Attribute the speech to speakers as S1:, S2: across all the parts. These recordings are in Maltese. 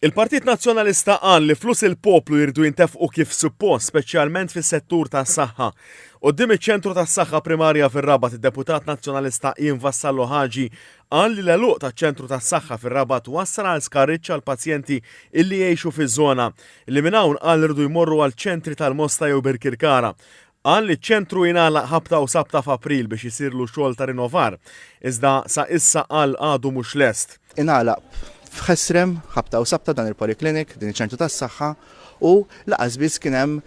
S1: Il-Partit Nazzjonalista qal li flus il-poplu jirdu jintefqu kif suppost, speċjalment fis-settur tas-saħħa. Quddiem iċ-ċentru tas-saħħa primarja fir-Rabat, id-Deputat Nazzjonalista Ian Vassallo Ħaġi qal li l-għeluq taċ-ċentru tas-saħħa fir-Rabat wassal għal skarriċċ għal pazjenti illi jgħixu fiż-żona li minn hawn qal irdu jmorru għal ċentri tal-Mosta jew Birkirkara. Qal li ċ-ċentru jingħalaq ħabta u sabta f'April biex isirlu xogħol ta' rinnovar, iżda sa issa qal għadu mhux lest.
S2: Ingħalaq f'Ħesrem ħabta u sabta dan il-Poliklinik, din iċ-ċentru tas-saħħa u laqas biss kien hemm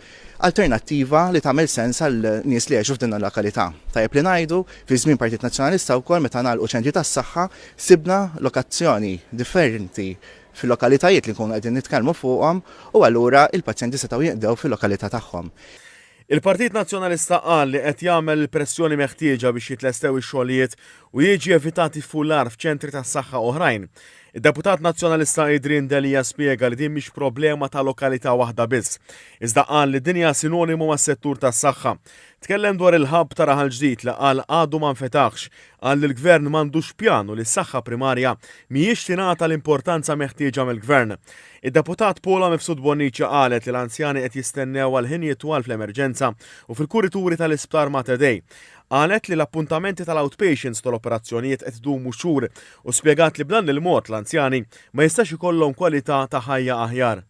S2: alternattiva li tagħmel sens għal nies li jgħixu f'din il-lokalità. Tajjeb li ngħidu fi żmien Partit Nazzjonalista wkoll meta nagħlqu ċentri tas-saħħa sibna lokazzjoni differenti fil-lokalitajiet li nkunu qegħdin nitkellmu fuqhom u allura il-pazjenti setgħu jinqdew fil-lokalità tagħhom.
S1: Il-Partit Nazzjonalista qal li qed jagħmel pressjoni meħtieġa biex jitlestew ix-xogħlijiet u jiġi evitati fullar f'ċentri tas-saħħa oħrajn. Id-Deputat Nazzjonalista Idrin Delija spjega li din mhix problema ta' lokalità waħda biss, iżda qal li din hija sinonimu mas-settur tas-saħħa. Tkellem dwar il-ħabb ta' Raħal Ġdid li qal għadu ma nfetaħx, qal li l-Gvern m'għandux pjanu li s-saħħa primarja mhijiex tingħata l-importanza meħtieġa mill-Gvern. Id-Deputat Paula Mifsud Bonnici qalet li l-anzjani qed jistennew għal ħin jitwal fl-emerġenza u fil-kurituri tal-isptar Matedej. Qalet li l-appuntamenti tal-outpatients tal-operazzjonijiet qed idumu xhur u spjegat li b'dan il-mod l-anzjani ma jistax ikollhom kwalità ta' ħajja aħjar.